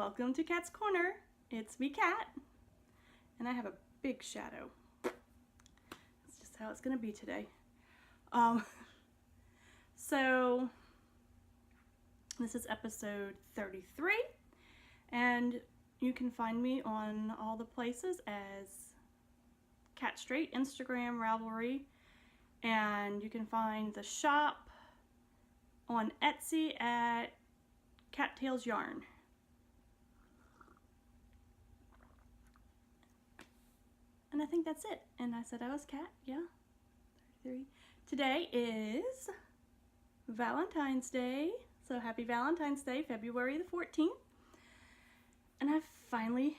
Welcome to Cat's Corner. It's me, Cat, and I have a big shadow. That's just how it's gonna be today. So this is episode 33, and you can find me on all the places as Cat Straight, Instagram, Ravelry, and you can find the shop on Etsy at Cattails Yarn. And I think that's it. And I said I was Cat, yeah. 33. Today is Valentine's Day. So happy Valentine's Day, February the 14th. And I finally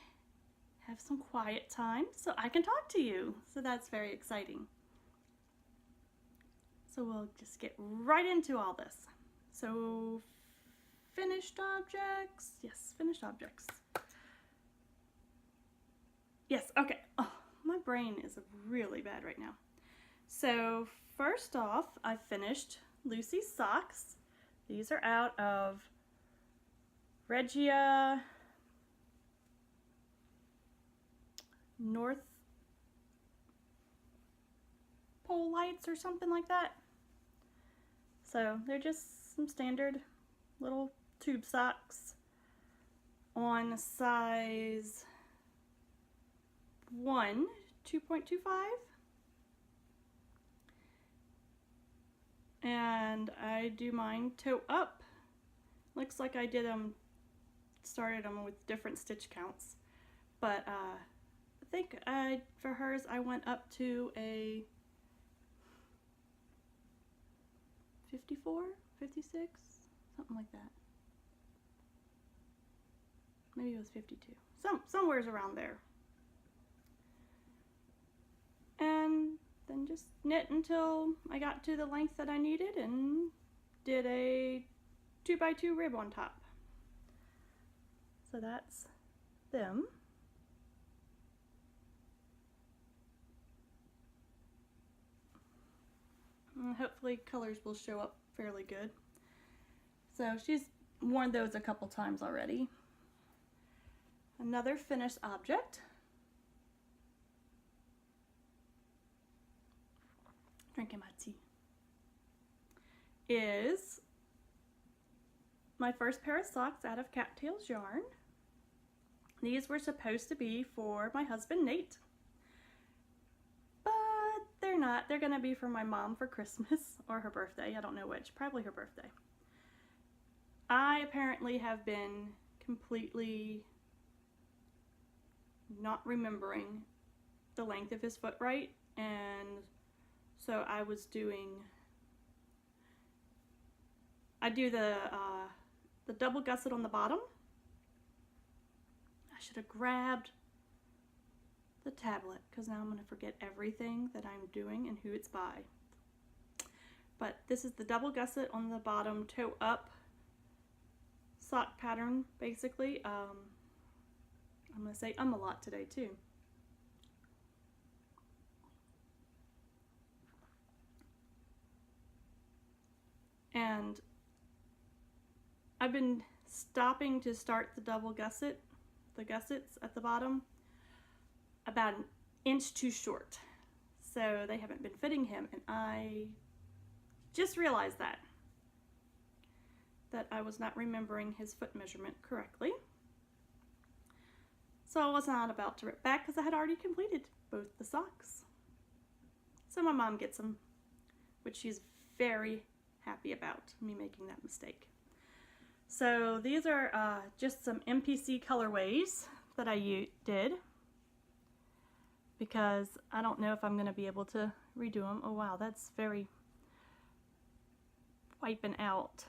have some quiet time so I can talk to you. So that's very exciting. So we'll just get right into all this. So finished objects. Yes, finished objects. Yes, okay. Oh, my brain is really bad right now. So first off, I finished Lucy's socks. These are out of Regia North Pole Lights or something like that. So they're just some standard little tube socks on size 1, 2.25. And I do mine toe up. Looks like I started them with different stitch counts. But I think for hers I went up to a 54, 56, something like that. Maybe it was 52. Somewhere's around there. And then just knit until I got to the length that I needed and did a 2x2 rib on top. So that's them. And hopefully colors will show up fairly good. So she's worn those a couple times already. Another finished object. Drinking my tea. Is my first pair of socks out of Cattails Yarn. These were supposed to be for my husband Nate, but they're not. They're gonna be for my mom for Christmas or her birthday. I don't know which, probably her birthday. I apparently have been completely not remembering the length of his foot right, and so I do the double gusset on the bottom. I should have grabbed the tablet because now I'm going to forget everything that I'm doing and who it's by. But this is the double gusset on the bottom, toe up sock pattern basically. I'm going to say a lot today too. And I've been stopping to start the double gusset, the gussets at the bottom, about an inch too short. So they haven't been fitting him, and I just realized that I was not remembering his foot measurement correctly. So I was not about to rip back because I had already completed both the socks. So my mom gets them, which she's very happy about me making that mistake. So these are just some MPC colorways that I did because I don't know if I'm going to be able to redo them. Oh wow, that's very wiping out.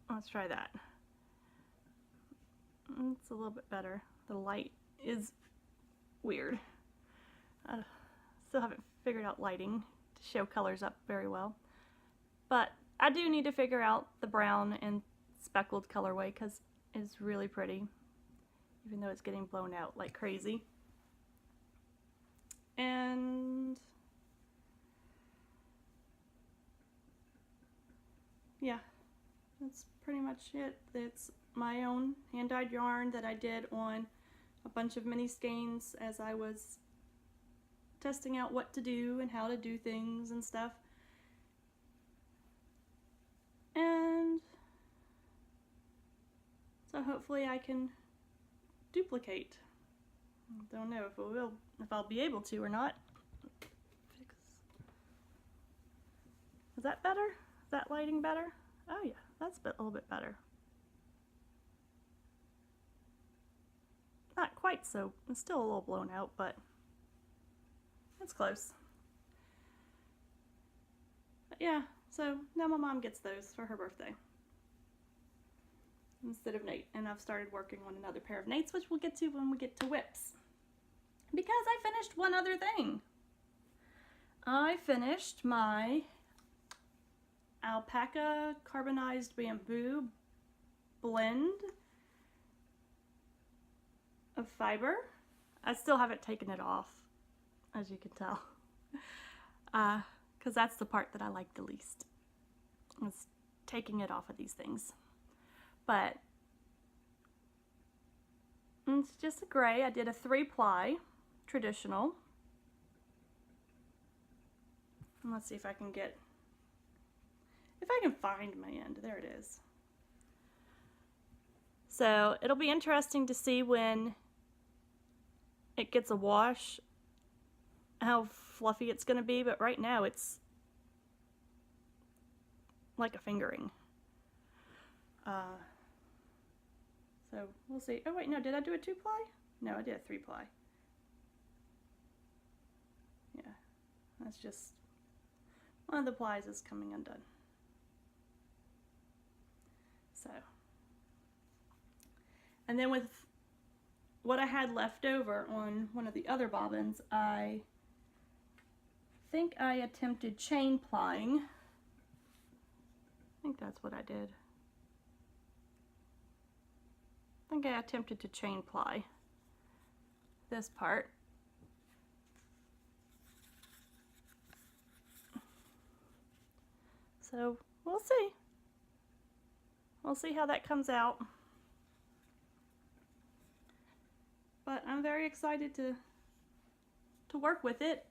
Let's try that. It's a little bit better. The light is weird. I still haven't figured out lighting to show colors up very well. But I do need to figure out the brown and speckled colorway because it's really pretty, even though it's getting blown out like crazy. And yeah, that's pretty much it. It's my own hand-dyed yarn that I did on a bunch of mini skeins as I was testing out what to do and how to do things and stuff. And so hopefully I can duplicate. Don't know if I'll be able to or not. Is that better? Is that lighting better? Oh yeah, that's a little bit better. Not quite so, it's still a little blown out, but it's close. But yeah, so now my mom gets those for her birthday instead of Nate, and I've started working on another pair of Nate's, which we'll get to when we get to whips. Because I finished one other thing. I finished my alpaca carbonized bamboo blend of fiber. I still haven't taken it off, as you can tell, because that's the part that I like the least, is taking it off of these things. But it's just a gray. I did a 3-ply traditional. And let's see if I can find my end. There it is. So it'll be interesting to see when it gets a wash how fluffy it's going to be, but right now it's like a fingering. So we'll see. Oh wait, no, did I do a 2-ply? No, I did a 3-ply. Yeah, that's just one of the plies is coming undone. So, and then with what I had left over on one of the other bobbins, I think I attempted chain plying. I think that's what I did. I think I attempted to chain ply this part. So we'll see. We'll see how that comes out. But I'm very excited to work with it.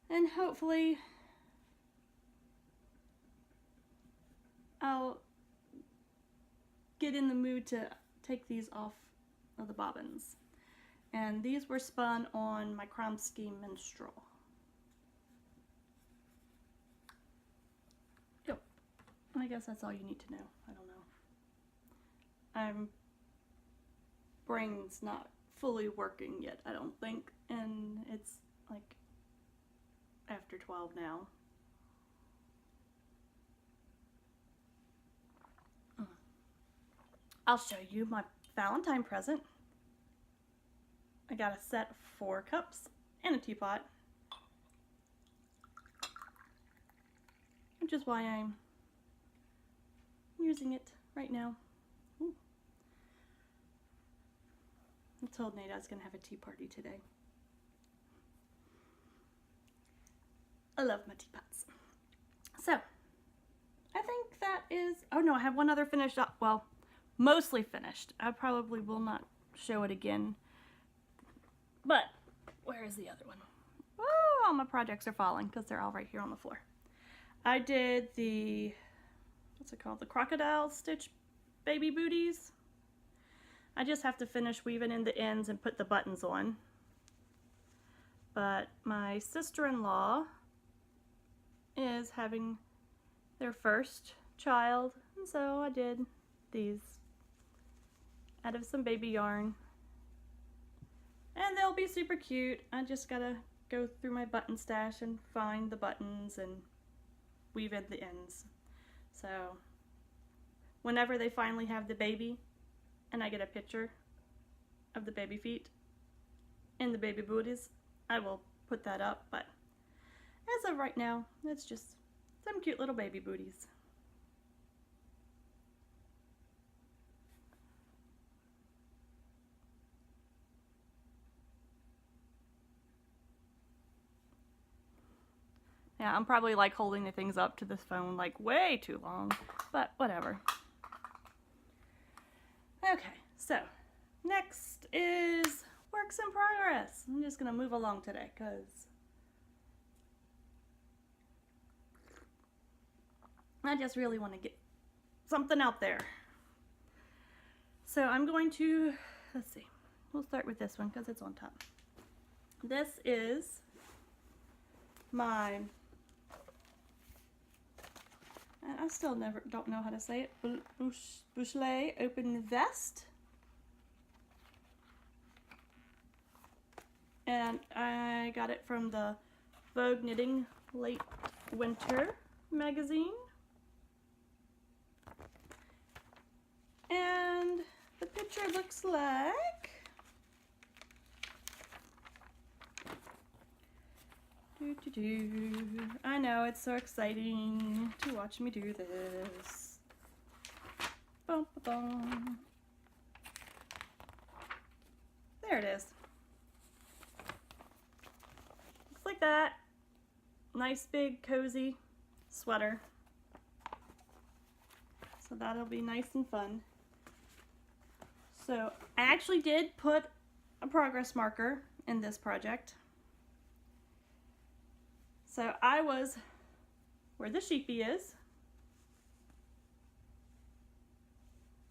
And hopefully I'll get in the mood to take these off of the bobbins. And these were spun on my Crumb Scheme Minstrel. Yep. I guess that's all you need to know. I don't know. Brain's not fully working yet, I don't think. And it's like after 12 now. I'll show you my Valentine present. I got a set of 4 cups and a teapot, which is why I'm using it right now. Ooh. I told Nate I was going to have a tea party today. I love my teapots. So, I think that is... Oh no, I have one other finished up. Well, mostly finished. I probably will not show it again. But, where is the other one? Oh, all my projects are falling because they're all right here on the floor. I did the... What's it called? The crocodile stitch baby booties. I just have to finish weaving in the ends and put the buttons on. But my sister-in-law is having their first child, and so I did these out of some baby yarn. And they'll be super cute. I just gotta go through my button stash and find the buttons and weave in the ends. So whenever they finally have the baby and I get a picture of the baby feet and the baby booties, I will put that up. But as of right now, it's just some cute little baby booties. Yeah, I'm probably like holding the things up to this phone like way too long, but whatever. Okay, so next is works in progress. I'm just gonna move along today because I just really want to get something out there. So I'm going to, let's see, we'll start with this one because it's on top. This is my, and I still don't know how to say it, Bouchelet Open Vest. And I got it from the Vogue Knitting Late Winter magazine. And the picture looks like, I know, it's so exciting to watch me do this. Bum, ba, bum. There it is. Looks like that. Nice big cozy sweater. So that'll be nice and fun. So I actually did put a progress marker in this project. So I was where the sheepy is,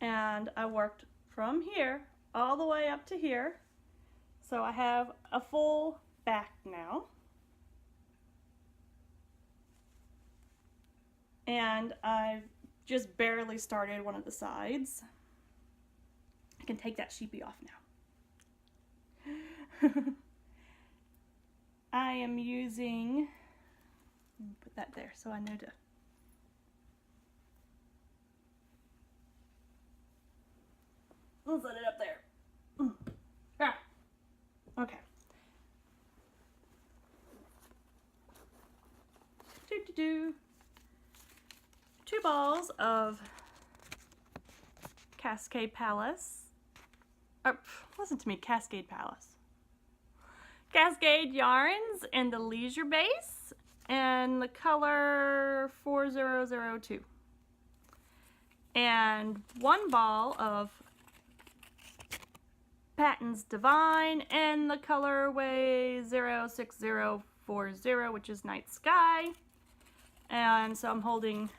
and I worked from here all the way up to here. So I have a full back now. And I've just barely started one of the sides. I can take that sheepy off now. I am using, put that there so I know to. I'll set it up there. Ah. Okay. Two balls of Cascade Palace. Listen to me, Cascade Palace. Cascade yarns in the leisure base and the color 4002. And one ball of Patton's Divine in the colorway 06040, which is Night Sky. And so I'm holding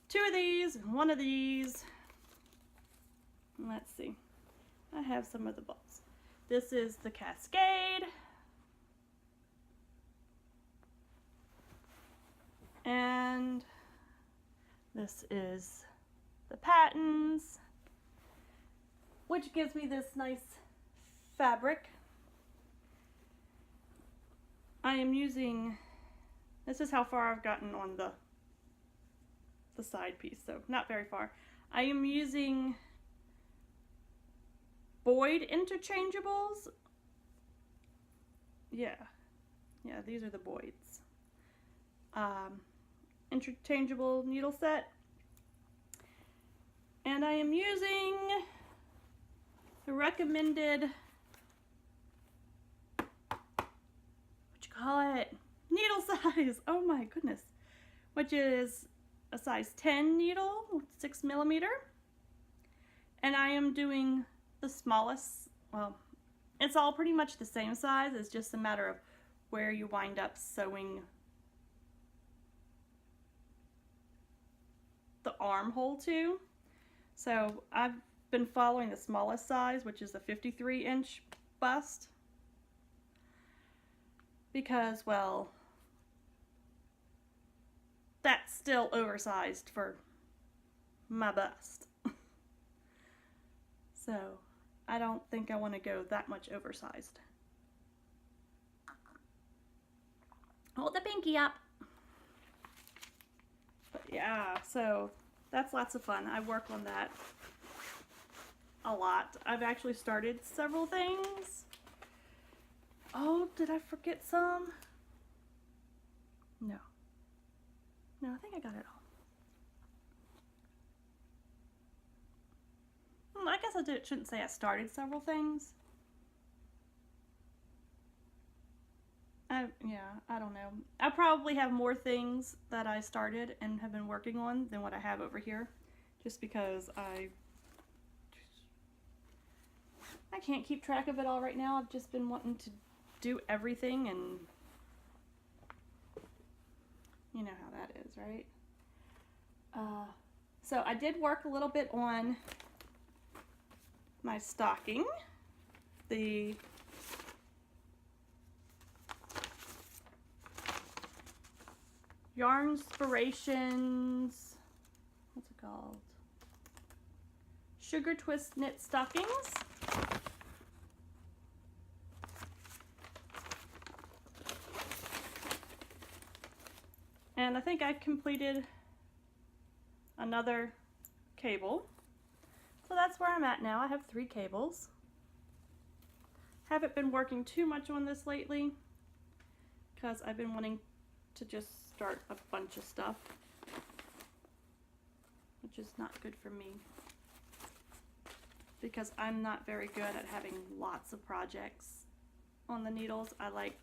two of these and one of these. Let's see. I have some of the balls. This is the Cascade. And this is the Pattons, which gives me this nice fabric. I am using, this is how far I've gotten on the side piece, so not very far. I am using Boyd interchangeables. Yeah, these are the Boyds. Interchangeable needle set. And I am using the recommended, what you call it, needle size. Oh my goodness. Which is a size 10 needle, 6mm. And I am doing the smallest, well, it's all pretty much the same size. It's just a matter of where you wind up sewing the armhole to. So I've been following the smallest size, which is a 53-inch bust, because, well, that's still oversized for my bust. So I don't think I want to go that much oversized. Hold the pinky up. But yeah, so that's lots of fun. I work on that a lot. I've actually started several things. Oh, did I forget some? No. No, I think I got it all. I guess I shouldn't say I started several things. Yeah, I don't know. I probably have more things that I started and have been working on than what I have over here, just because I can't keep track of it all right now. I've just been wanting to do everything, and you know how that is, right? So I did work a little bit on my stocking. The Yarnspirations, what's it called? Sugar Twist Knit Stockings. And I think I completed another cable. So that's where I'm at now. I have 3 cables. Haven't been working too much on this lately because I've been wanting to just start a bunch of stuff, which is not good for me because I'm not very good at having lots of projects on the needles. I like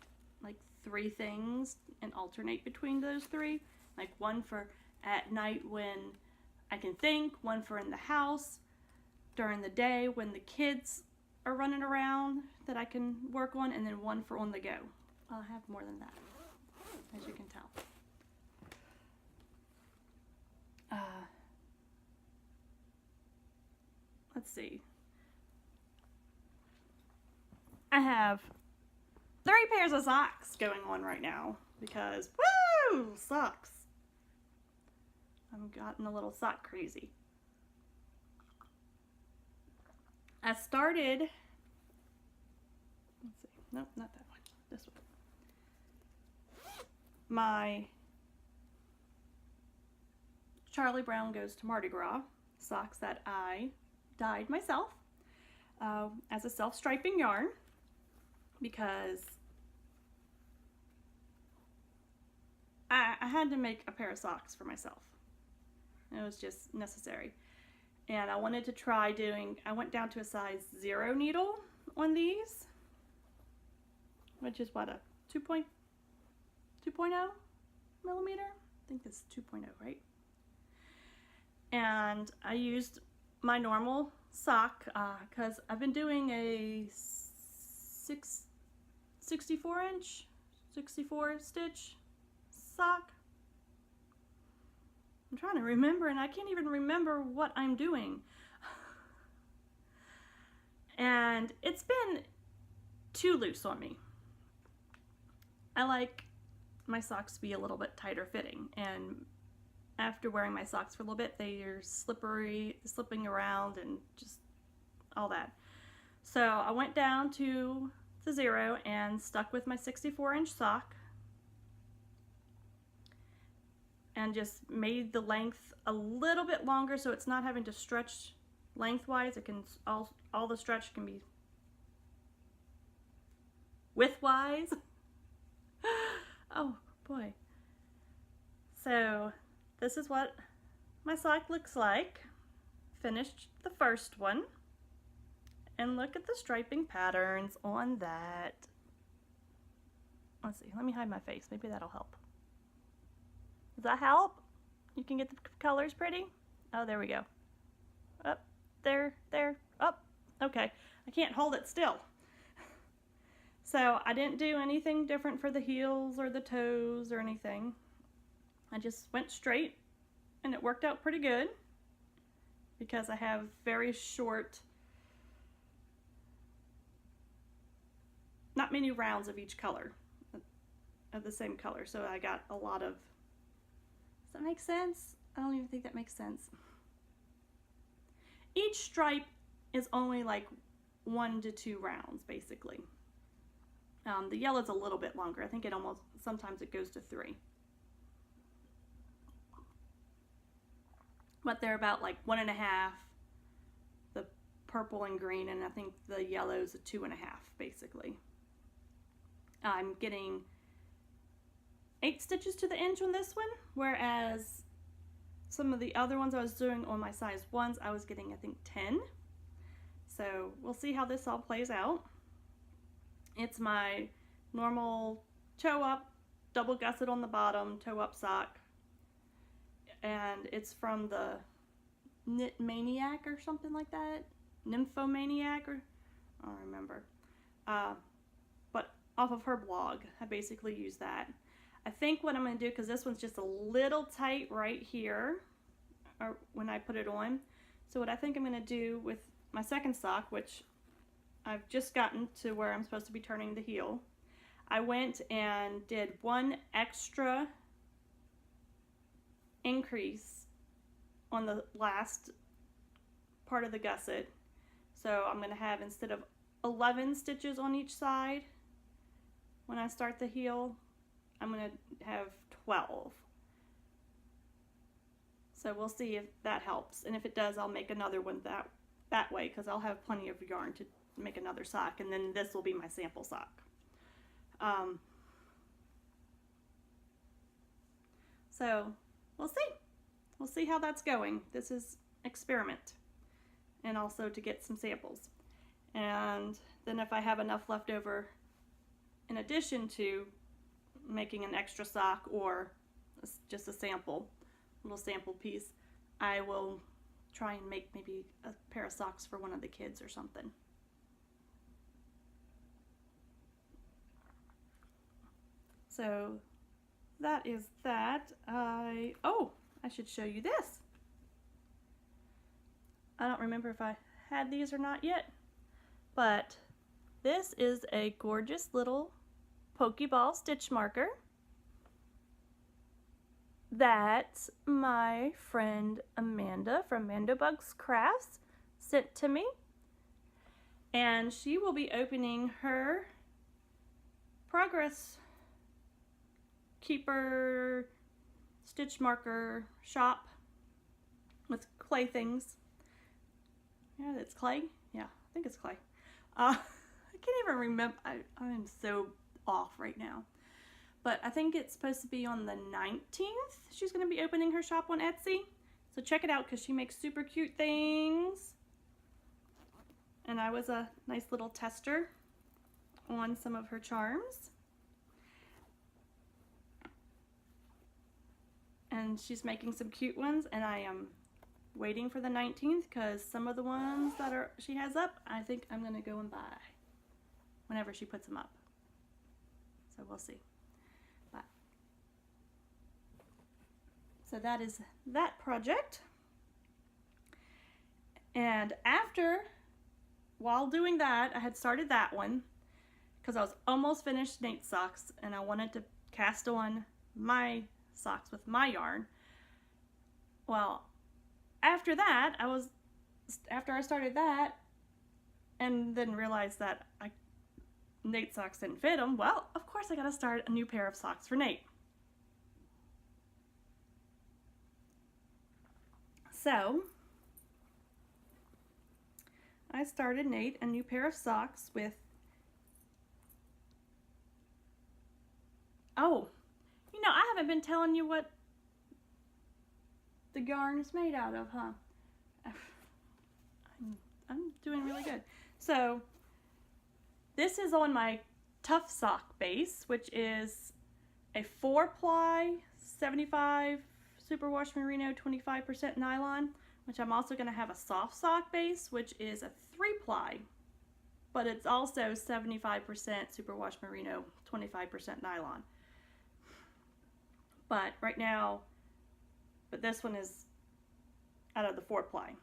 3 things and alternate between those 3. Like one for at night when I can think, one for in the house, during the day when the kids are running around that I can work on, and then one for on the go. I'll have more than that, as you can tell. Let's see. I have 3 pairs of socks going on right now because, woo, socks. I've gotten a little sock crazy. I started, let's see, nope, not that one, this one. My Charlie Brown Goes to Mardi Gras socks that I dyed myself as a self-striping yarn because I had to make a pair of socks for myself. It was just necessary. And I wanted to try doing, I went down to a size 0 needle on these, which is what, a 2.0 millimeter? I think that's 2.0, right? And I used my normal sock because I've been doing a 64 stitch sock. I'm trying to remember, and I can't even remember what I'm doing. And it's been too loose on me. I like my socks to be a little bit tighter fitting, and after wearing my socks for a little bit, they are slippery, slipping around, and just all that. So I went down to the 0 and stuck with my 64-inch sock and just made the length a little bit longer so it's not having to stretch lengthwise. It can, all the stretch can be widthwise. Oh boy. So this is what my sock looks like. Finished the first one. And look at the striping patterns on that. Let's see, let me hide my face. Maybe that'll help. Does that help? You can get the colors pretty? Oh, there we go. Up, there, up. Okay, I can't hold it still. So I didn't do anything different for the heels or the toes or anything. I just went straight, and it worked out pretty good because I have very short, not many rounds of each color, of the same color. So I got a lot of, does that make sense? I don't even think that makes sense. Each stripe is only like 1 to 2 rounds, basically. The yellow's a little bit longer. I think it almost, sometimes it goes to 3. But they're about like 1.5, the purple and green, and I think the yellow's a 2.5, basically. I'm getting 8 stitches to the inch on this one, whereas some of the other ones I was doing on my size 1s, I was getting, I think, 10. So we'll see how this all plays out. It's my normal toe up, double gusset on the bottom, toe up sock. And it's from the Knit Maniac or something like that. Nymphomaniac, or I don't remember. But off of her blog, I basically use that. I think what I'm going to do, because this one's just a little tight right here, or when I put it on. So what I think I'm going to do with my second sock, which I've just gotten to where I'm supposed to be turning the heel, I went and did one extra increase on the last part of the gusset. So I'm going to have, instead of 11 stitches on each side when I start the heel, I'm going to have 12. So we'll see if that helps, and if it does, I'll make another one that way, because I'll have plenty of yarn to make another sock, and then this will be my sample sock. So we'll see. We'll see how that's going. This is experiment, and also to get some samples. And then if I have enough left over, in addition to making an extra sock or just a little sample piece, I will try and make maybe a pair of socks for one of the kids or something. So that is that. I should show you this. I don't remember if I had these or not yet, but this is a gorgeous little Pokeball stitch marker that my friend Amanda from Mandobugs Crafts sent to me, and she will be opening her Progress Keeper stitch marker shop with clay things. Yeah, it's clay. Yeah, I think it's clay. I can't even remember. I'm so off right now. But I think it's supposed to be on the 19th. She's going to be opening her shop on Etsy. So check it out, because she makes super cute things. And I was a nice little tester on some of her charms. And she's making some cute ones, and I am waiting for the 19th, because some of the ones that she has up, I think I'm going to go and buy whenever she puts them up. So we'll see. But, so that is that project. And while doing that, I had started that one because I was almost finished Nate's socks, and I wanted to cast on my socks with my yarn. Well, after I started that, and then realized that Nate's socks didn't fit him, well, of course I gotta start a new pair of socks for Nate. So I started Nate a new pair of socks with, I haven't been telling you what the yarn is made out of, huh? I'm doing really good. So this is on my Tough Sock base, which is a 4-ply 75 superwash merino 25% nylon, which I'm also going to have a soft sock base, which is a 3-ply, but it's also 75% superwash merino 25% nylon. But right now, this one is out of the 4-ply,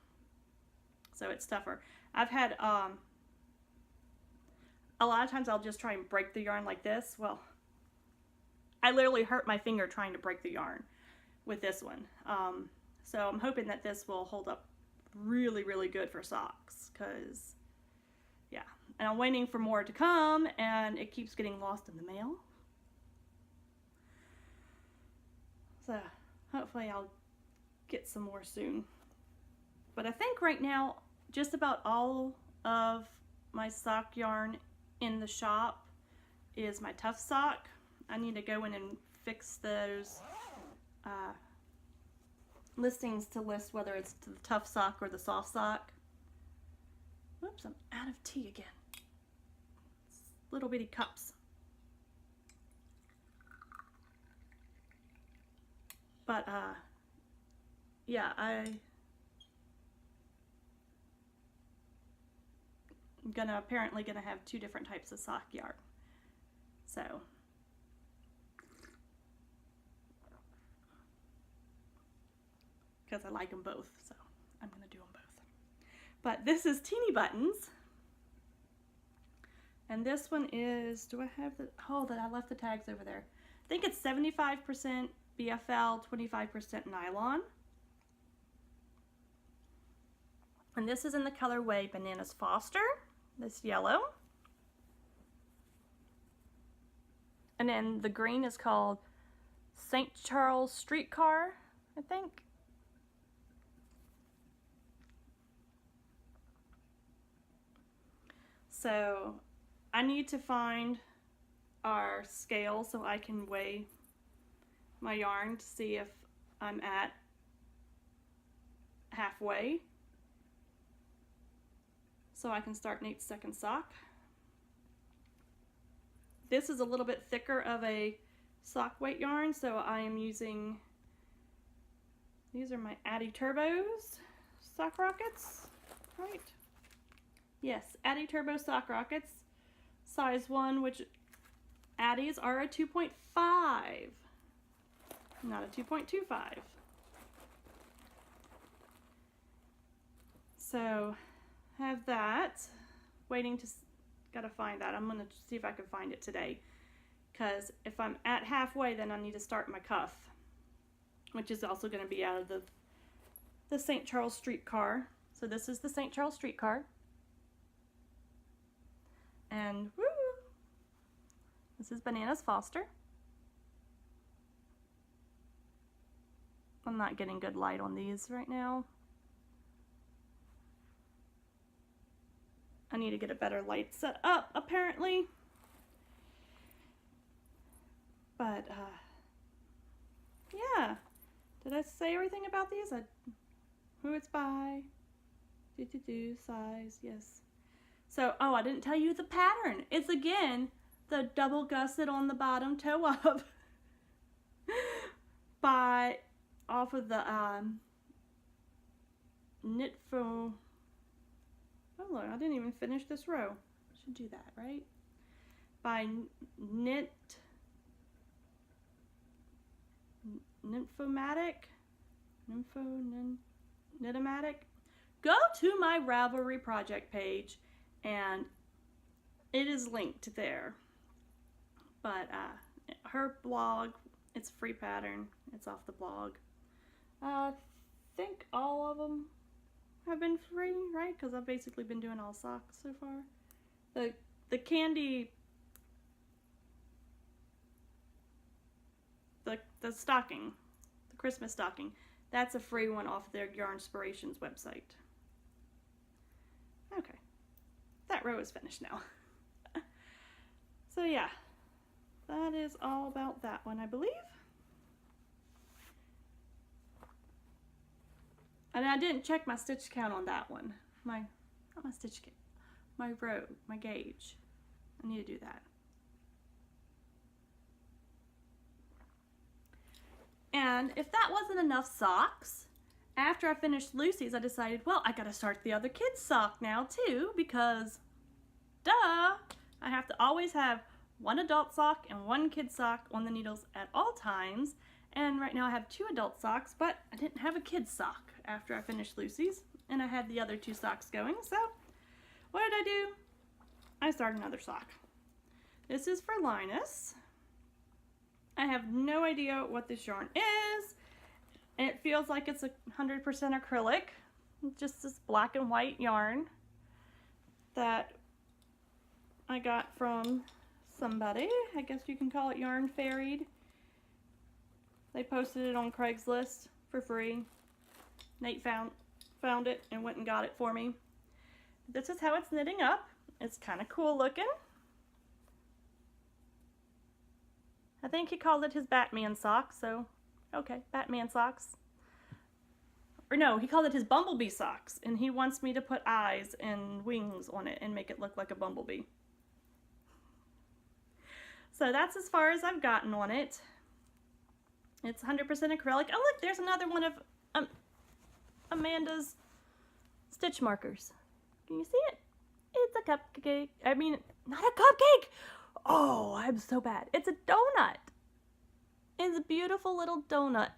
so it's tougher. I've had a lot of times I'll just try and break the yarn like this. Well, I literally hurt my finger trying to break the yarn with this one. So I'm hoping that this will hold up really, really good for socks, because yeah, and I'm waiting for more to come, and it keeps getting lost in the mail. So hopefully I'll get some more soon. But I think right now just about all of my sock yarn in the shop is my Tough Sock. I need to go in and fix those listings to list whether it's the Tough Sock or the Soft Sock. Whoops, I'm out of tea again. Little bitty cups. But yeah, I'm apparently gonna have 2 different types of sock yarn. So because I like them both, so I'm gonna do them both. But this is Teeny Buttons. And this one is, do I have the, oh, that I left the tags over there. I think it's 75% BFL, 25% nylon. And this is in the colorway Bananas Foster, this yellow. And then the green is called St. Charles Streetcar, I think. So I need to find our scale so I can weigh my yarn to see if I'm at halfway, so I can start Nate's second sock. This is a little bit thicker of a sock weight yarn, so I am using, these are my Addy Turbos sock rockets, right? Yes, Addy Turbo sock rockets, size 1, which Addies are a 2.5, not a 2.25. So have that, waiting to, gotta find that. I'm gonna see if I can find it today, because if I'm at halfway, then I need to start my cuff, which is also gonna be out of the St. Charles Streetcar. So this is the St. Charles Streetcar. And woo! This is Bananas Foster. I'm not getting good light on these right now. I need to get a better light set up, apparently. But, yeah. Did I say everything about these? Who it's by? Size, yes. So, oh, I didn't tell you the pattern. It's, again, the double gusset on the bottom, toe up. Off of the, Knitfo. Oh, look, I didn't even finish this row. I should do that, right? By Knitomatic. Go to my Ravelry project page, and it is linked there. But her blog, it's a free pattern. It's off the blog. I think all of them have been free, right? Because I've basically been doing all socks so far. The candy, the stocking, the Christmas stocking, that's a free one off their Yarnspirations website. Okay, that row is finished now. So yeah, that is all about that one, I believe. And I didn't check my stitch count on that one. Not my stitch count, my row, my gauge. I need to do that. And if that wasn't enough socks, after I finished Lucy's, I decided, well, I gotta start the other kid's sock now too, because duh, I have to always have one adult sock and one kid sock on the needles at all times. And right now I have 2 adult socks, but I didn't have a kid's sock after I finished Lucy's, and I had the other 2 socks going. So what did I do? I started another sock. This is for Linus. I have no idea what this yarn is. And it feels like it's 100% acrylic. Just this black and white yarn that I got from somebody. I guess you can call it Yarn Fairied. They posted it on Craigslist for free. Nate found it and went and got it for me. This is how it's knitting up. It's kind of cool looking. I think he called it his Batman socks, so okay, Batman socks. Or no, he called it his Bumblebee socks, and he wants me to put eyes and wings on it and make it look like a bumblebee. So that's as far as I've gotten on it. It's 100% acrylic. Oh look, there's another one of Amanda's stitch markers. Can you see it? It's a cupcake. I mean, not a cupcake! Oh, I'm so bad. It's a donut. It's a beautiful little donut.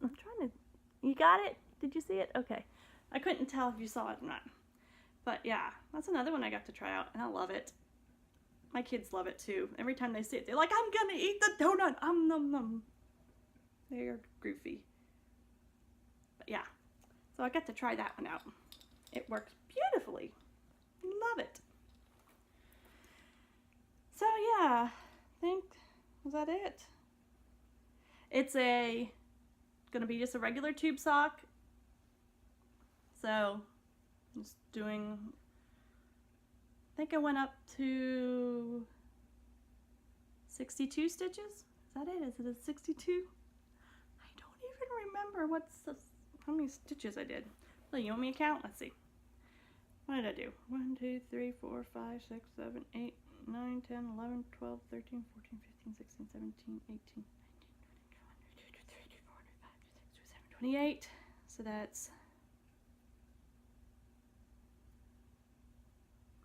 I'm trying to... You got it? Did you see it? Okay. I couldn't tell if you saw it or not. But yeah, that's another one I got to try out, and I love it. My kids love it too. Every time they see it, they're like, I'm gonna eat the donut! Nom nom. They're goofy. But yeah, so I got to try that one out. It works beautifully. Love it. So yeah, I think, was that it? It's gonna be just a regular tube sock. So, just doing, I think I went up to 62 stitches. Is that it? Is it a 62? I don't even remember how many stitches I did. Well, you want me to count? Let's see. What did I do? 1, 2, 3, 4, 5, 6, 7, 8, 9, 10, 11, 12, 13, 14, 15, 16, 17, 18, 19, 20, 21, 22, 23, 24, 25, 26, 27, 28. So that's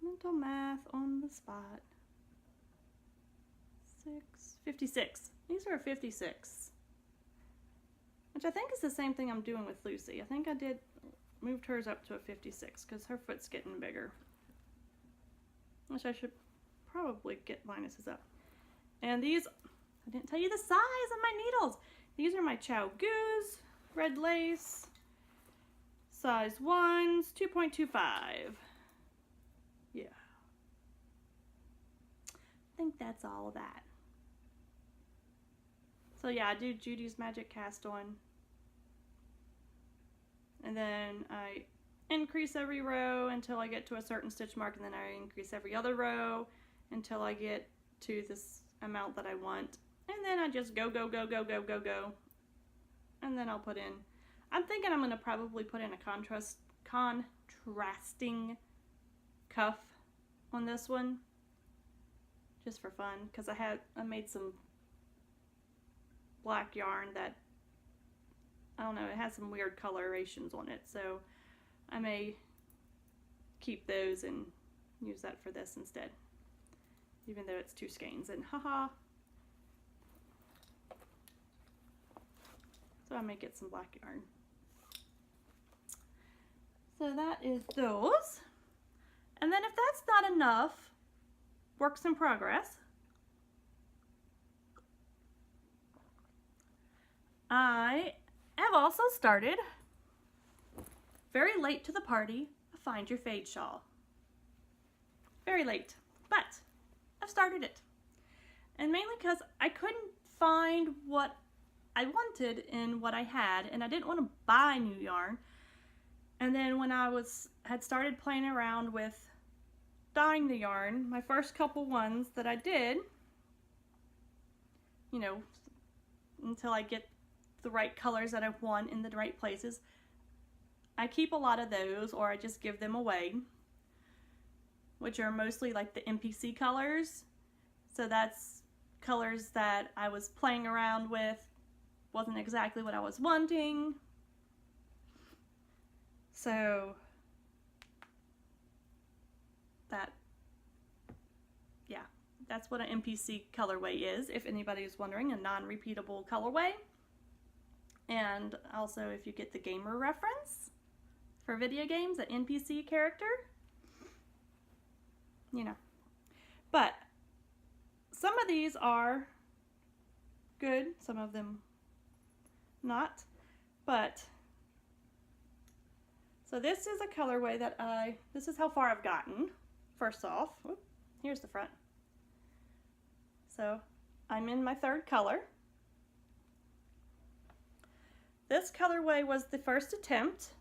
mental math on the spot. 56. These are 56. Which I think is the same thing I'm doing with Lucy. I think I moved hers up to a 56 because her foot's getting bigger. Which I should probably get Linus's up. And these, I didn't tell you the size of my needles. These are my Chow Goose, red lace, size 1s, 2.25. Yeah. I think that's all of that. So yeah, I do Judy's Magic Cast On. And then I increase every row until I get to a certain stitch mark, and then I increase every other row until I get to this amount that I want. And then I just go. And then I'll put in, I'm thinking I'm going to probably put in a contrasting cuff on this one, just for fun, because I made some black yarn that, I don't know, it has some weird colorations on it, so I may keep those and use that for this instead, even though it's 2 skeins, and haha. So I may get some black yarn. So that is those. And then if that's not enough, works in progress, I have also started, very late to the party, a Find Your Fade shawl. Very late, but I've started it. And mainly because I couldn't find what I wanted in what I had, and I didn't want to buy new yarn. And then when I had started playing around with dyeing the yarn, my first couple ones that I did, you know, until I get the right colors that I want in the right places, I keep a lot of those, or I just give them away, which are mostly like the NPC colors. So that's colors that I was playing around with, wasn't exactly what I was wanting. So that, yeah, that's what an NPC colorway is, if anybody is wondering, a non-repeatable colorway. And also, if you get the gamer reference for video games, an NPC character, you know. But some of these are good, some of them not. But so this is a colorway that this is how far I've gotten. First off, whoop, here's the front. So I'm in my 3rd color. This colorway was the first attempt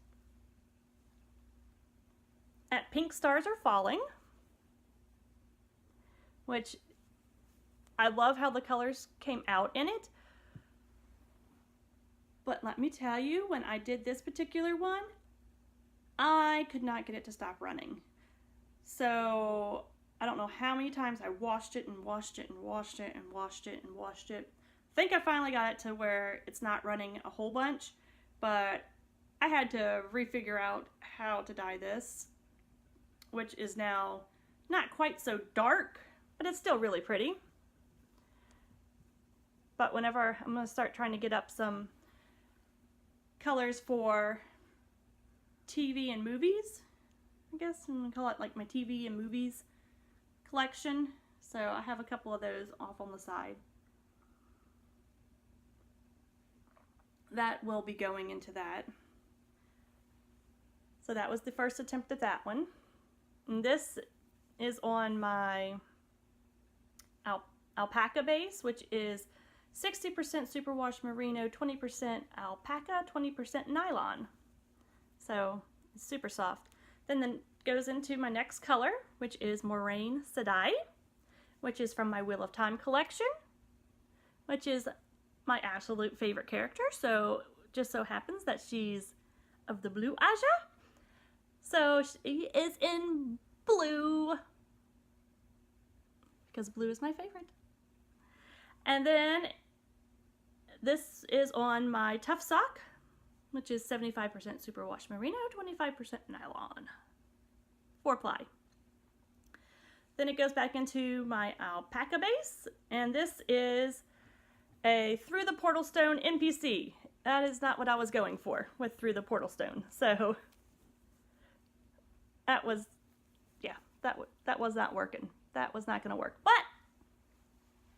at Pink Stars Are Falling, which I love how the colors came out in it. But let me tell you, when I did this particular one, I could not get it to stop running. So I don't know how many times I washed it and washed it and washed it and washed it and washed it. think I finally got it to where it's not running a whole bunch, but I had to refigure out how to dye this, which is now not quite so dark, but it's still really pretty. But whenever I'm going to start trying to get up some colors for TV and movies, I guess I'm going to call it like my TV and movies collection. So I have a couple of those off on the side that will be going into that. So that was the first attempt at that one. And this is on my alpaca base, which is 60% superwash merino, 20% alpaca, 20% nylon. So it's super soft. Then goes into my next color, which is Moraine Sedai, which is from my Wheel of Time collection, which is my absolute favorite character. So just so happens that she's of the blue Aja. So she is in blue because blue is my favorite. And then this is on my Tough Sock, which is 75% superwash merino, 25% nylon, 4-ply. Then it goes back into my alpaca base, and this is a Through the Portal Stone NPC. That is not what I was going for with Through the Portal Stone. So that was, yeah, that was not working. That was not going to work. But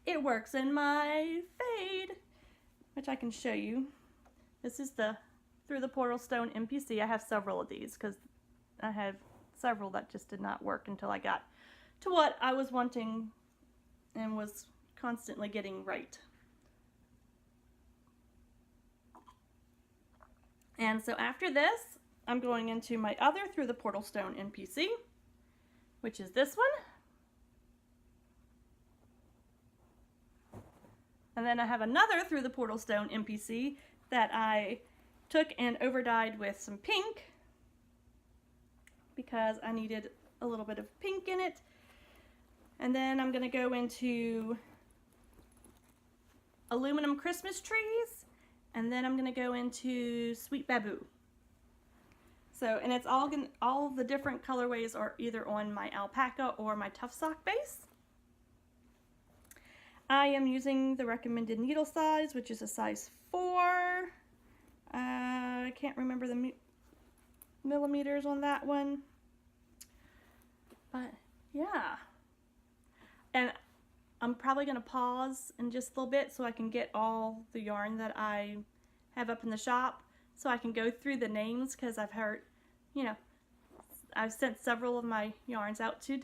it works in my fade, which I can show you. This is the Through the Portal Stone NPC. I have several of these because I have several that just did not work until I got to what I was wanting and was constantly getting right. And so after this, I'm going into my other Through the Portal Stone NPC, which is this one. And then I have another Through the Portal Stone NPC that I took and overdyed with some pink because I needed a little bit of pink in it. And then I'm going to go into Aluminum Christmas Trees, and then I'm going to go into Sweet Babu. So, and it's all the different colorways are either on my alpaca or my Tough Sock base. I am using the recommended needle size, which is a size 4. I can't remember the millimeters on that one. But yeah. And I'm probably going to pause in just a little bit so I can get all the yarn that I have up in the shop so I can go through the names, because I've heard, you know, I've sent several of my yarns out to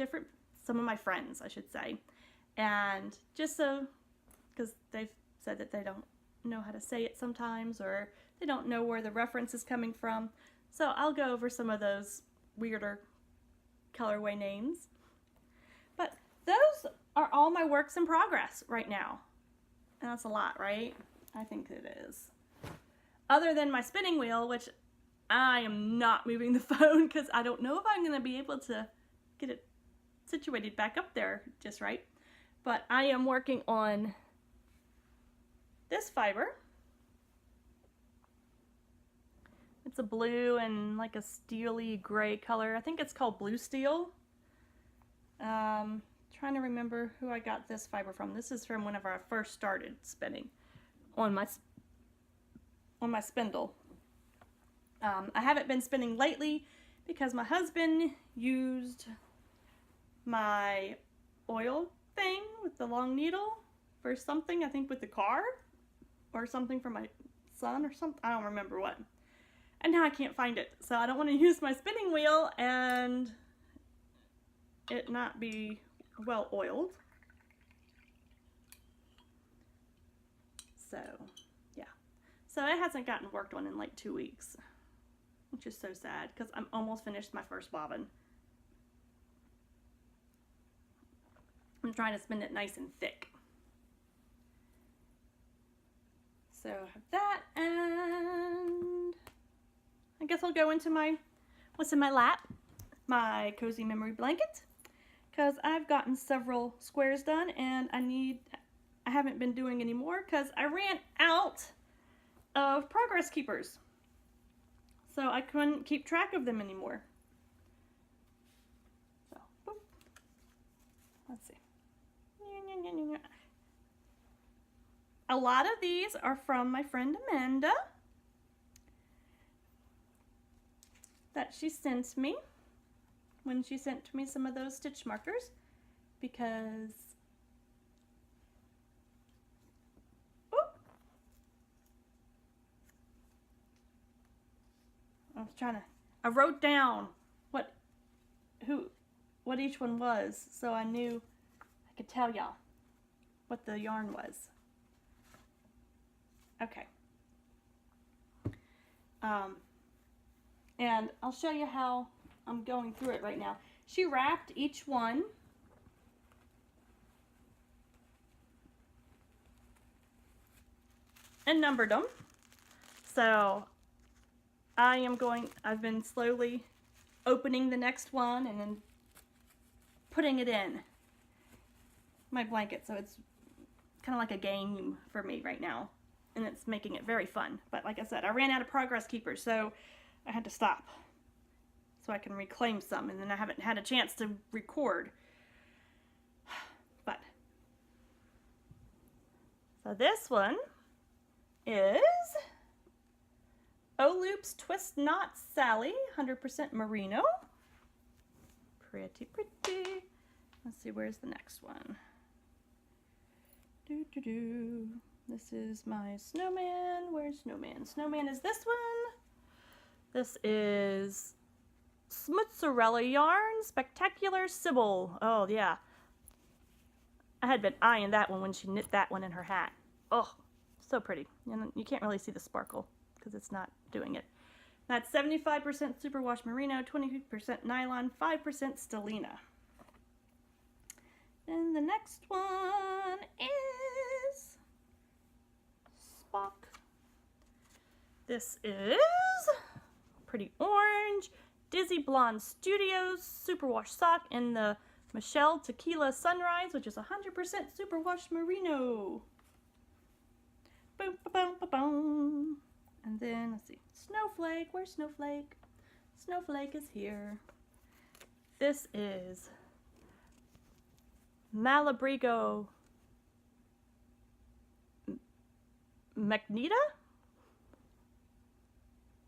some of my friends, I should say. And just so, because they've said that they don't know how to say it sometimes, or they don't know where the reference is coming from. So I'll go over some of those weirder colorway names. But those are all my works in progress right now. And that's a lot, right? I think it is. Other than my spinning wheel, which I am not moving the phone because I don't know if I'm going to be able to get it situated back up there just right. But I am working on this fiber. It's a blue and like a steely gray color. I think it's called Blue Steel. Trying to remember who I got this fiber from. This is from whenever I first started spinning on my spindle. I haven't been spinning lately because my husband used my oil thing with the long needle for something, I think with the car or something for my son or something. I don't remember what. And now I can't find it. So I don't want to use my spinning wheel and it not be well oiled. So yeah. So it hasn't gotten worked on in like 2 weeks, which is so sad because I'm almost finished my first bobbin. I'm trying to spin it nice and thick. So I have that, and I guess I'll go into what's in my lap, my cozy memory blanket, because I've gotten several squares done and I need I haven't been doing anymore because I ran out of progress keepers. So I couldn't keep track of them anymore. So, boop. Let's see. A lot of these are from my friend Amanda that she sent me when she sent me some of those stitch markers, because I wrote down what each one was, so I knew I could tell y'all what the yarn was. Okay. And I'll show you how I'm going through it right now. She wrapped each one and numbered them. So I've been slowly opening the next one and then putting it in my blanket. So it's kind of like a game for me right now, and it's making it very fun. But like I said, I ran out of progress keepers, so I had to stop so I can reclaim some, and then I haven't had a chance to record. But so this one is O-Loop's Twist Knot Sally, 100% merino. Pretty, pretty. Let's see, where's the next one? This is my snowman. Where's snowman? Snowman is this one. This is Smozzarella Yarn, Spectacular Sybil. Oh, yeah. I had been eyeing that one when she knit that one in her hat. Oh, so pretty. And you can't really see the sparkle because it's not doing it. That's 75% superwash merino, 22% nylon, 5% stellina. And the next one is Spock. This is pretty orange Dizzy Blonde Studios superwash sock in the Michelle Tequila Sunrise, which is 100% superwash merino. Boom, ba boom, ba boom. And then let's see, Snowflake. Where's Snowflake? Snowflake is here. This is Malabrigo Magneta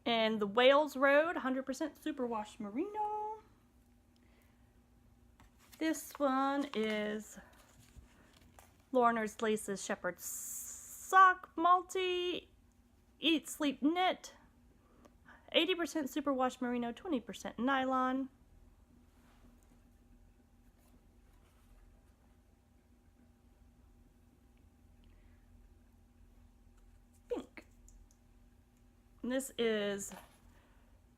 and the Wales Road, 100% superwash merino. This one is Lorner's Laces Shepherd's Sock Multi Eat Sleep Knit, 80% superwash merino, 20% nylon. Pink. And this is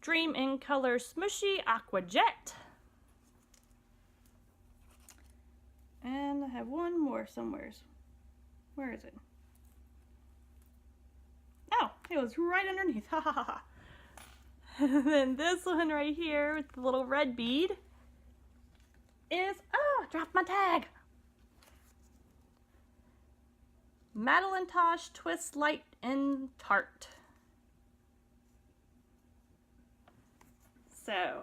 Dream in Color Smushy Aqua Jet. And I have one more somewheres. Where is it? Oh, it was right underneath. Ha ha ha ha. And then this one right here with the little red bead is, oh, I dropped my tag. Madeline Tosh Twist Light and Tart. So,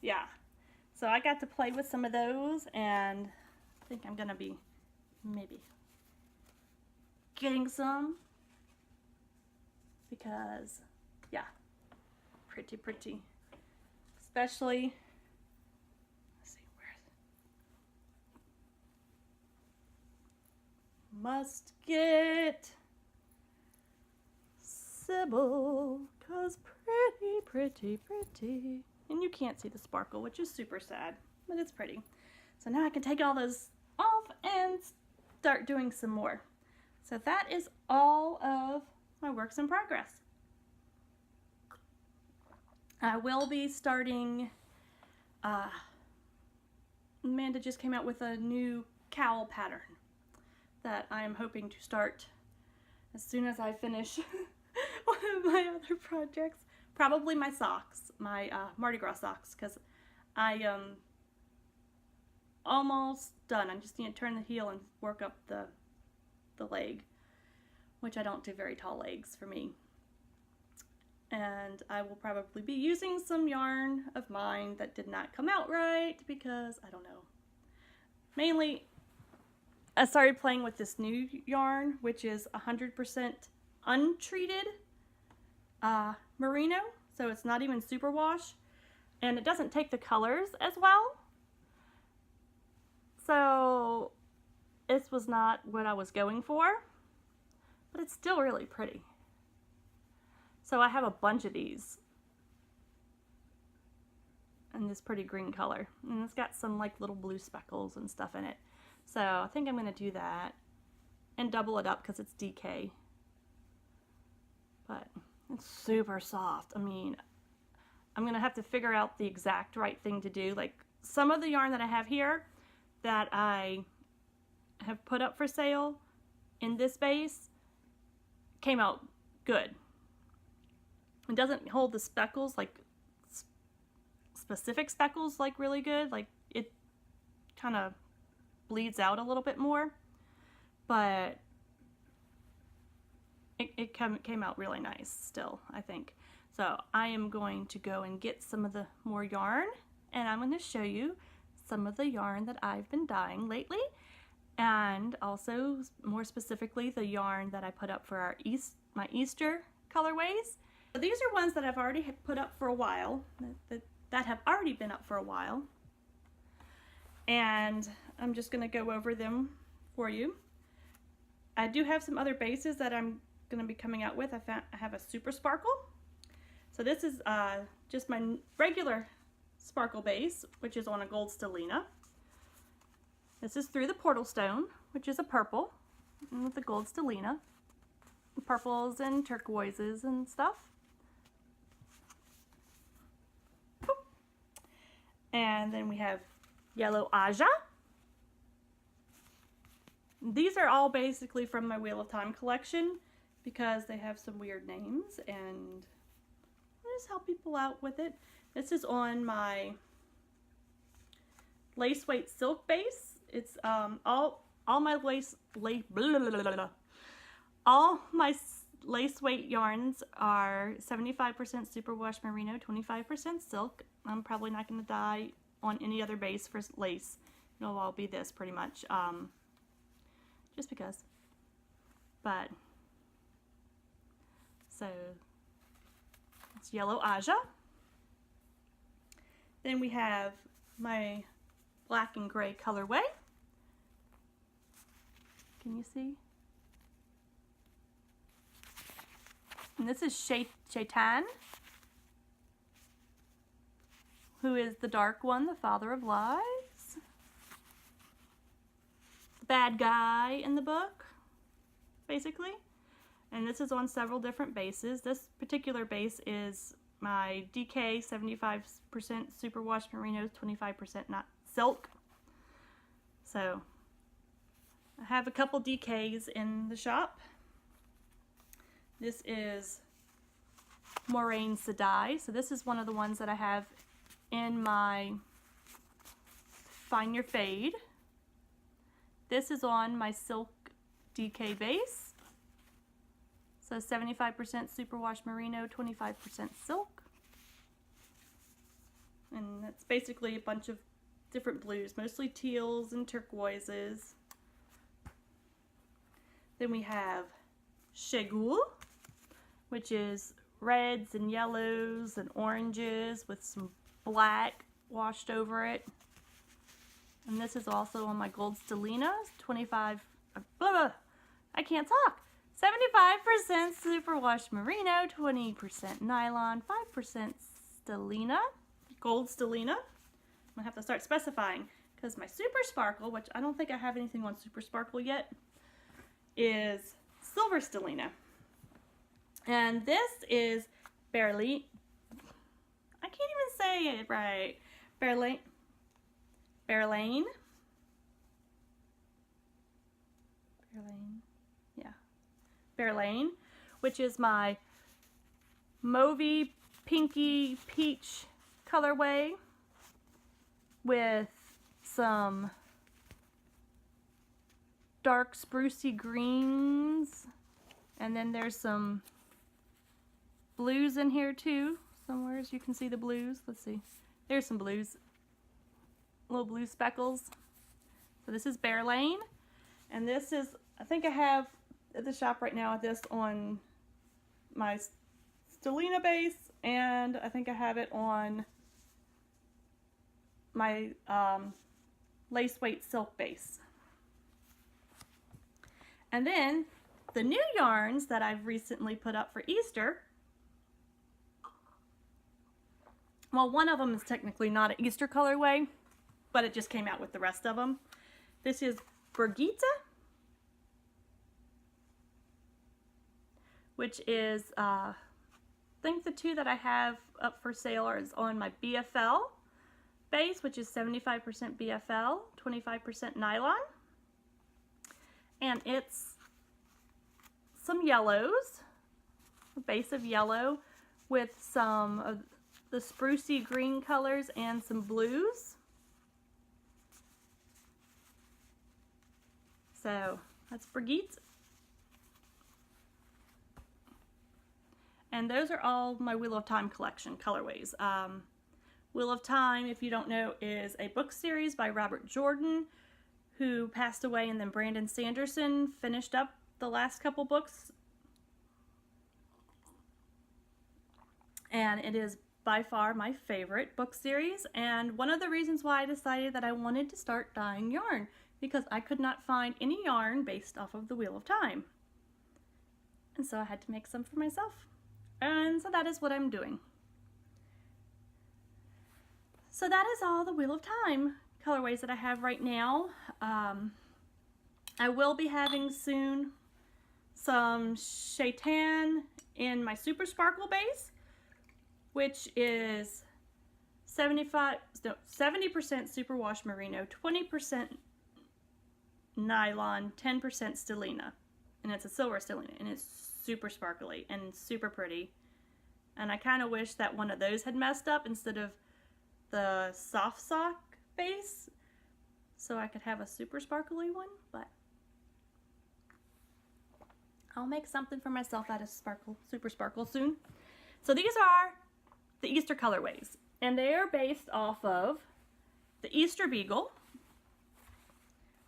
yeah. So I got to play with some of those, and I think I'm gonna be maybe getting some, because yeah, pretty pretty, especially, let's see, must get Sybil, cause pretty pretty pretty. And you can't see the sparkle, which is super sad, but it's pretty. So now I can take all those off and start doing some more. So that is all of my works in progress. I will be starting, Amanda just came out with a new cowl pattern that I am hoping to start as soon as I finish one of my other projects. Probably my socks, my Mardi Gras socks, because I am almost done. I just need to turn the heel and work up the the leg, which I don't do very tall legs for me. And I will probably be using some yarn of mine that did not come out right because I don't know. Mainly, I started playing with this new yarn, which is 100% untreated merino, so it's not even superwash, and it doesn't take the colors as well. So this was not what I was going for, but it's still really pretty. So I have a bunch of these in this pretty green color, and it's got some like little blue speckles and stuff in it. So I think I'm going to do that and double it up because it's DK. But it's super soft. I mean, I'm going to have to figure out the exact right thing to do. Like some of the yarn that I have here that I have put up for sale in this base came out good. It doesn't hold the speckles, like specific speckles, like really good. Like it kind of bleeds out a little bit more, but it came out really nice still, I think. So I am going to go and get some of the more yarn, and I'm going to show you some of the yarn that I've been dyeing lately, and also more specifically the yarn that I put up for our my Easter colorways. So these are ones that I've already put up for a while, that have already been up for a while, and I'm just going to go over them for you. I do have some other bases that I'm going to be coming out with. I have a super sparkle. So this is just my regular sparkle base, which is on a gold stellina. This is through the portal stone, which is a purple, and with the gold stellina, purples and turquoises and stuff. And then we have yellow Aja. These are all basically from my Wheel of Time collection because they have some weird names, and I'll just help people out with it. This is on my lace weight silk base. It's all my lace weight yarns are 75% superwash merino, 25% silk. I'm probably not going to dye on any other base for lace. It'll all be this pretty much, just because. But so it's yellow Aja. Then we have my black and gray colorway. Can you see? And this is Shaitan, who is the dark one, the father of lies. The bad guy in the book, basically. And this is on several different bases. This particular base is my DK 75% superwash merino, 25% not silk. So I have a couple DKs in the shop. This is Moraine Sedai. So this is one of the ones that I have in my Find Your Fade. This is on my silk DK base. So 75% superwash merino, 25% silk. And that's basically a bunch of different blues, mostly teals and turquoises. Then we have Shegul, which is reds and yellows and oranges with some black washed over it. And this is also on my gold stellina, 25, I can't talk. 75% superwash merino, 20% nylon, 5% stellina, gold stellina. I'm gonna have to start specifying because my super sparkle, which I don't think I have anything on super sparkle yet, is silver stellina. And this is Babbling. I can't even say it right. Babbling. Yeah. Babbling, which is my mauvey, pinky, peach colorway with some dark sprucey greens. And then there's some blues in here too. Somewhere as you can see the blues. Let's see. There's some blues. Little blue speckles. So this is Bear Lane. And this is, I think I have at the shop right now this on my Stellina base, and I think I have it on my lace weight silk base. And then the new yarns that I've recently put up for Easter, well, one of them is technically not an Easter colorway, but it just came out with the rest of them. This is Brigitte, which is, I think the two that I have up for sale is on my BFL base, which is 75% BFL, 25% nylon. And it's some yellows, a base of yellow with some of the sprucey green colors and some blues. So that's Brigitte. And those are all my Wheel of Time collection colorways. Wheel of Time, if you don't know, is a book series by Robert Jordan, who passed away, and then Brandon Sanderson finished up the last couple books. And it is by far my favorite book series, and one of the reasons why I decided that I wanted to start dyeing yarn, because I could not find any yarn based off of the Wheel of Time. And so I had to make some for myself. And so that is what I'm doing. So that is all the Wheel of Time colorways that I have right now. I will be having soon some Shaitan in my Super Sparkle base, which is 70% superwash merino, 20% nylon, 10% stellina, and it's a silver stellina, and it's super sparkly and super pretty. And I kind of wish that one of those had messed up instead of the soft sock base, so I could have a super sparkly one, but I'll make something for myself out of super sparkle soon. So these are the Easter colorways, and they are based off of the Easter Beagle,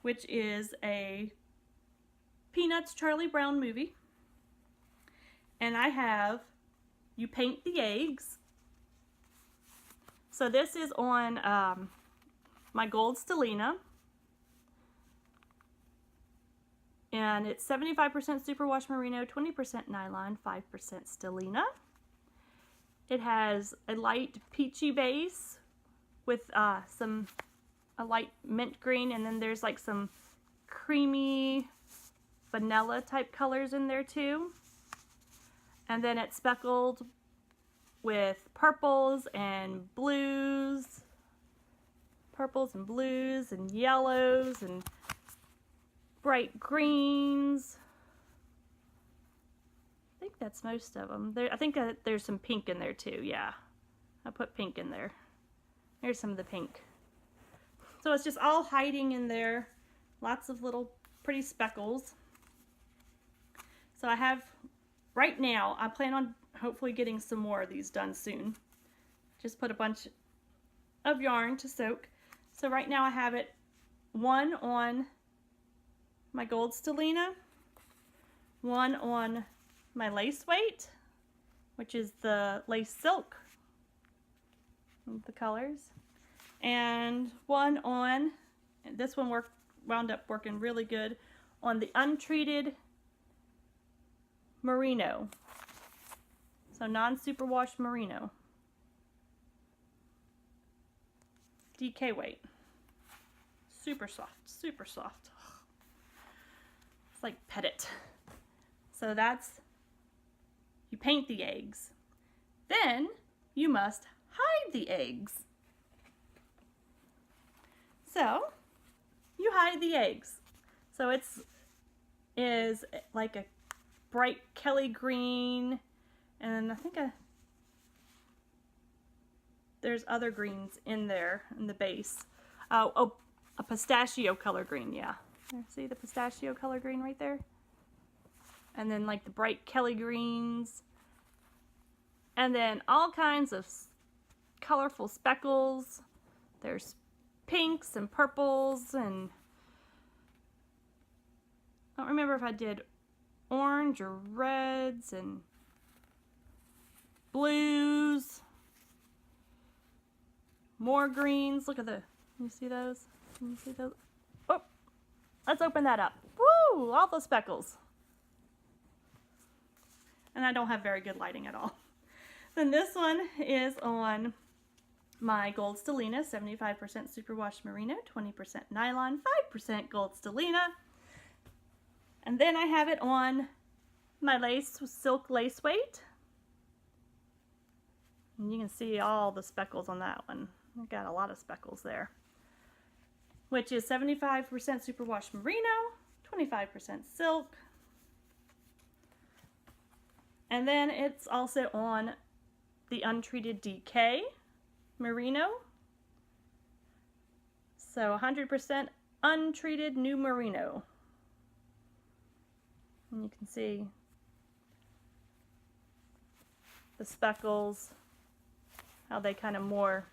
which is a Peanuts Charlie Brown movie. And I have You Paint the Eggs. So this is on my gold stellina, and it's 75% superwash merino, 20% nylon, 5% stellina. It has a light peachy base with a light mint green, and then there's like some creamy vanilla type colors in there too. And then it's speckled with purples and blues and yellows and bright greens. I think that's most of them. I think there's some pink in there too, yeah. I put pink in there. Here's some of the pink. So it's just all hiding in there. Lots of little pretty speckles. So I have, right now, I plan on hopefully getting some more of these done soon. Just put a bunch of yarn to soak. So right now I have it one on my gold stellina, one on my lace weight, which is the lace silk, the colors, and one on, and this one wound up working really good, on the untreated merino. So non-superwash merino. DK weight. Super soft, super soft. It's like pet it. So that's, you paint the eggs. Then you must hide the eggs. So you hide the eggs. So is like a bright Kelly green, and I think there's other greens in there in the base. Oh, a pistachio color green, yeah. There, see the pistachio color green right there? And then like the bright Kelly greens. And then all kinds of colorful speckles. There's pinks and purples, and I don't remember if I did orange or reds and blues. More greens. Look at the, you see those? Can you see those? Oh, let's open that up. Woo! All the speckles. And I don't have very good lighting at all. Then this one is on my gold stellina, 75% superwash merino, 20% nylon, 5% gold stellina. And then I have it on my lace, silk lace weight. And you can see all the speckles on that one. I've got a lot of speckles there. Which is 75% superwash merino, 25% silk. And then it's also on the untreated DK merino. So 100% untreated new merino. And you can see the speckles, how they kind of more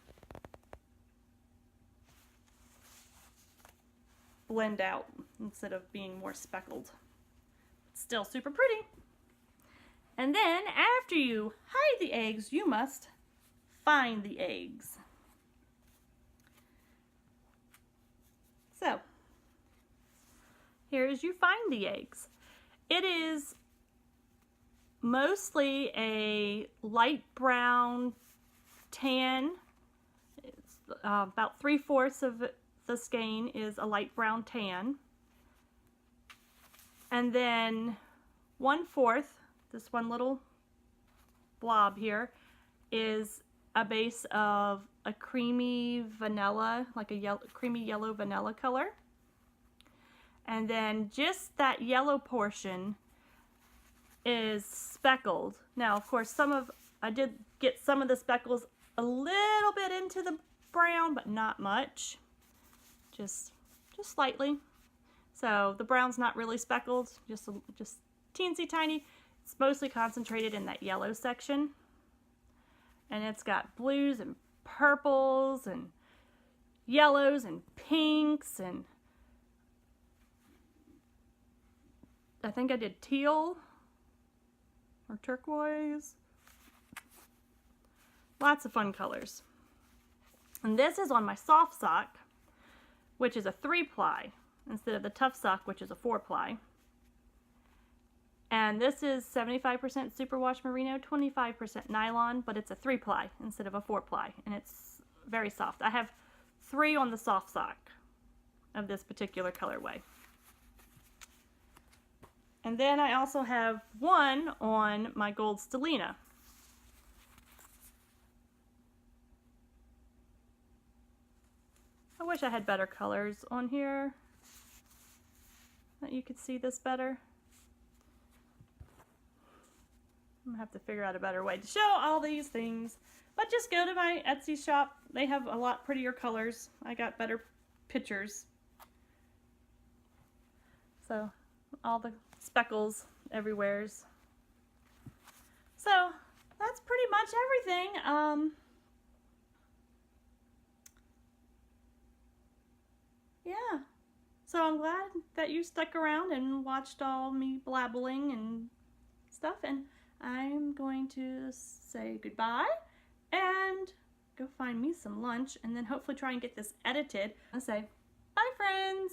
blend out instead of being more speckled. Still super pretty. And then after you hide the eggs, you must find the eggs. So here is you find the eggs. It is mostly a light brown tan. It's about 3/4 of the skein is a light brown tan. And then 1/4, this one little blob here, is a base of a creamy vanilla, like a yellow, creamy yellow vanilla color. And then just that yellow portion is speckled. Now, of course, I did get some of the speckles a little bit into the brown, but not much. Just slightly. So the brown's not really speckled, just teensy tiny. It's mostly concentrated in that yellow section. And it's got blues and purples and yellows and pinks, and I think I did teal or turquoise. Lots of fun colors. And this is on my soft sock, which is a 3-ply instead of the tough sock, which is a 4-ply. And this is 75% superwash merino, 25% nylon, but it's a 3-ply instead of a 4-ply, and it's very soft. I have 3 on the soft sock of this particular colorway. And then I also have 1 on my gold stellina. I wish I had better colors on here, that you could see this better. I'm gonna have to figure out a better way to show all these things. But just go to my Etsy shop. They have a lot prettier colors. I got better pictures. So all the speckles everywheres. So that's pretty much everything. Yeah. So I'm glad that you stuck around and watched all me blabbling and stuff, and I'm going to say goodbye and go find me some lunch, and then hopefully try and get this edited. I'll say bye, friends.